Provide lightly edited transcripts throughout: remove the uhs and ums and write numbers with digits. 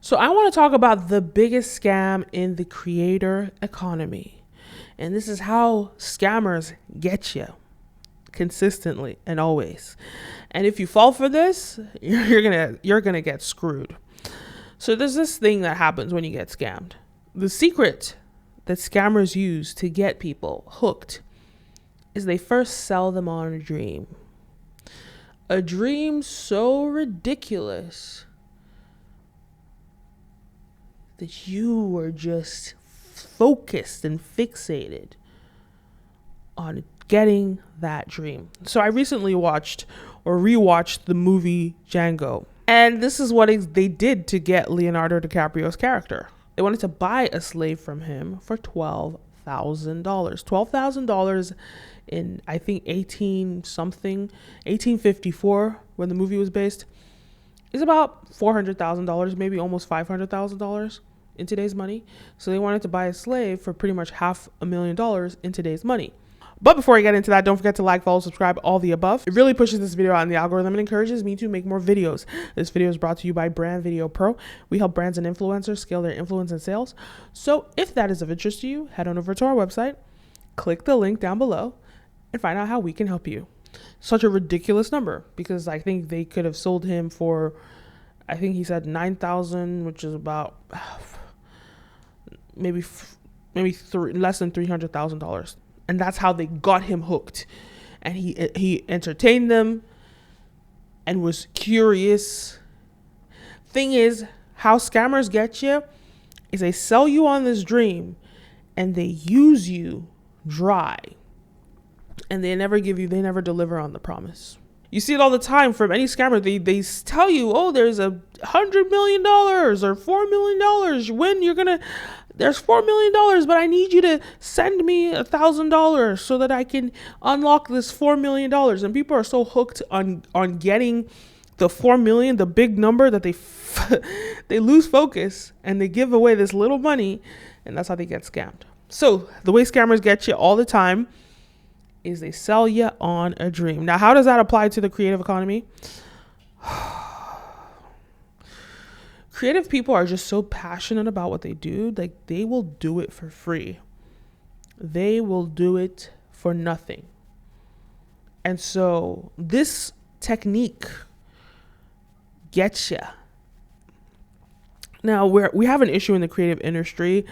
So I want to talk about the biggest scam in the creator economy. And this is how scammers get you consistently and always. And if you fall for this, you're going to get screwed. So there's this thing that happens when you get scammed. The secret that scammers use to get people hooked is they first sell them on a dream. A dream so ridiculous that you were just focused and fixated on getting that dream. So I recently watched or rewatched the movie Django. And this is what they did to get Leonardo DiCaprio's character. They wanted to buy a slave from him for $12,000. $12,000 in, I think, 1854, when the movie was based, is about $400,000, maybe almost $500,000 in today's money. So they wanted to buy a slave for pretty much $500,000 in today's money. But before I get into that, don't forget to like, follow, subscribe, all the above. It really pushes this video out in the algorithm and encourages me to make more videos. This video is brought to you by Brand Video Pro. We help brands and influencers scale their influence and sales. So if that is of interest to you, head on over to our website, click the link down below, and find out how we can help you. Such a ridiculous number, because I think they could have sold him for, I think he said $9,000, which is about maybe less than $300,000. And that's how they got him hooked. And he entertained them and was curious. Thing is, how scammers get you is they sell you on this dream and they use you dry. And they never deliver on the promise. You see it all the time from any scammer. They tell you, oh, there's $100 million or $4 million. When there's $4 million, but I need you to send me $1,000 so that I can unlock this $4 million. And people are so hooked on getting the 4 million, the big number, that they lose focus and they give away this little money, and that's how they get scammed. So the way scammers get you all the time is they sell you on a dream. Now, how does that apply to the creative economy? Creative people are just so passionate about what they do. Like, they will do it for free. They will do it for nothing. And so this technique gets you. Now, we have an issue in the creative industry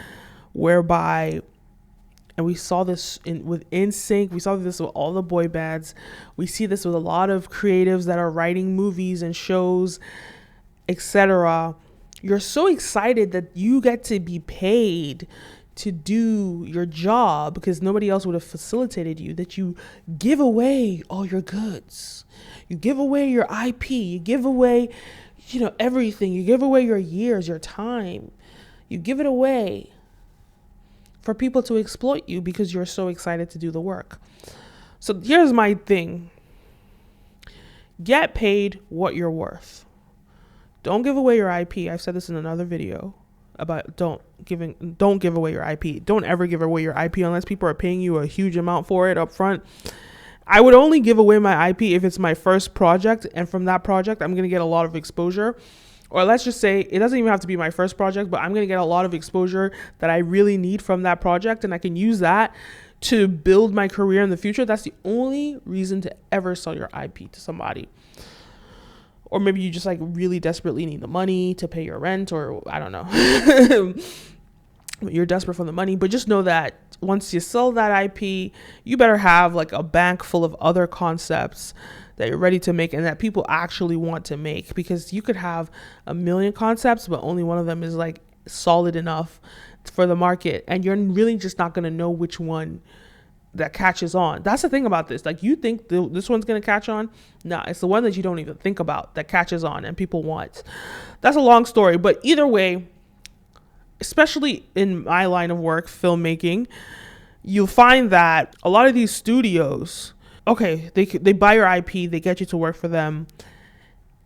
whereby, and we saw this with NSYNC, we saw this with all the boy bands, we see this with a lot of creatives that are writing movies and shows, etc. You're so excited that you get to be paid to do your job because nobody else would have facilitated you, that you give away all your goods. You give away your IP. You give away, everything. You give away your years, your time. You give it away for people to exploit you because you're so excited to do the work. So here's my thing. Get paid what you're worth. Don't give away your IP. I've said this in another video about don't give away your IP. Don't ever give away your IP unless people are paying you a huge amount for it up front. I would only give away my IP if it's my first project, and from that project I'm going to get a lot of exposure. Or let's just say it doesn't even have to be my first project, but I'm going to get a lot of exposure that I really need from that project, and I can use that to build my career in the future. That's the only reason to ever sell your IP to somebody. Or maybe you just really desperately need the money to pay your rent, or I don't know. You're desperate for the money, but just know that once you sell that IP, you better have a bank full of other concepts that you're ready to make and that people actually want to make, because you could have a million concepts, but only one of them is solid enough for the market. And you're really just not going to know which one that catches on. That's the thing about this. You think this one's going to catch on? No, it's the one that you don't even think about that catches on and people want. That's a long story, but either way, especially in my line of work, filmmaking, you'll find that a lot of these studios, okay, they buy your IP, they get you to work for them,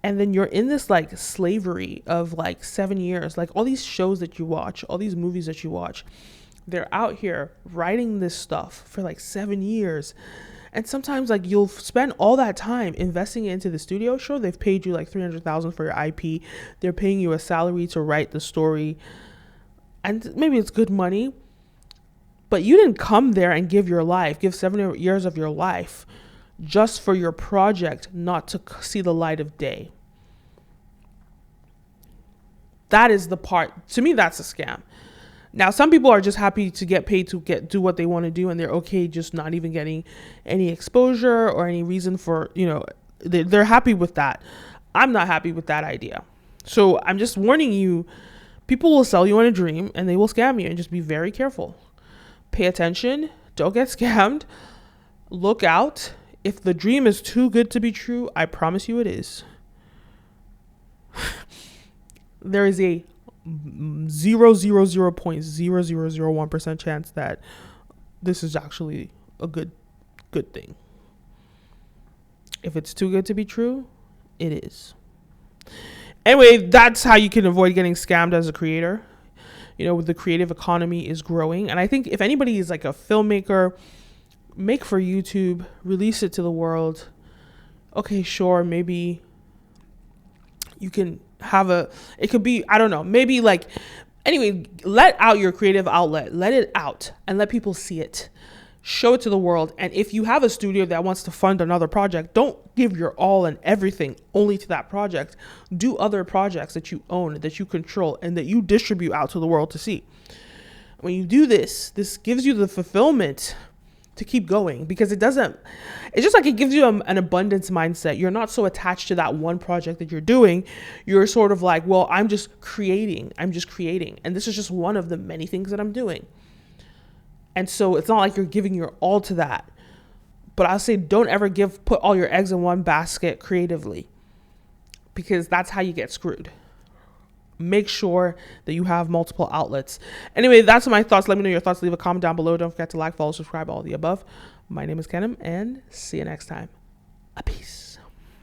and then you're in this slavery of 7 years. All these shows that you watch, all these movies that you watch, they're out here writing this stuff for 7 years, And sometimes like you'll spend all that time investing into the studio. Sure, they've paid you like 300,000 for your IP. They're paying you a salary to write the story. And maybe it's good money. But you didn't come there and give 7 years of your life just for your project not to see the light of day. That is the part, to me, that's a scam. Now, some people are just happy to get paid to do what they want to do, and they're okay just not even getting any exposure or any reason for, they're happy with that. I'm not happy with that idea. So I'm just warning you, people will sell you on a dream and they will scam you, and just be very careful. Pay attention. Don't get scammed. Look out. If the dream is too good to be true, I promise you it is. There is a 0.0001% chance that this is actually a good thing. If it's too good to be true, it is. Anyway, that's how you can avoid getting scammed as a creator. The creative economy is growing. And I think if anybody is like a filmmaker, make for YouTube, release it to the world. Okay, sure, maybe you can it could be, I don't know, maybe like, anyway, let out your creative outlet, let it out and let people see it, show it to the world. And if you have a studio that wants to fund another project, don't give your all and everything only to that project. Do other projects that you own, that you control, and that you distribute out to the world to see. When you do this gives you the fulfillment to keep going, because it's just like it gives you an abundance mindset. You're not so attached to that one project that you're doing. You're sort of like, well, I'm just creating. And this is just one of the many things that I'm doing. And so it's not like you're giving your all to that. But I'll say don't ever put all your eggs in one basket creatively, because that's how you get screwed. Make sure that you have multiple outlets. Anyway, that's my thoughts. Let me know your thoughts. Leave a comment down below. Don't forget to like, follow, subscribe, all the above. My name is Kenim, and see you next time. A peace.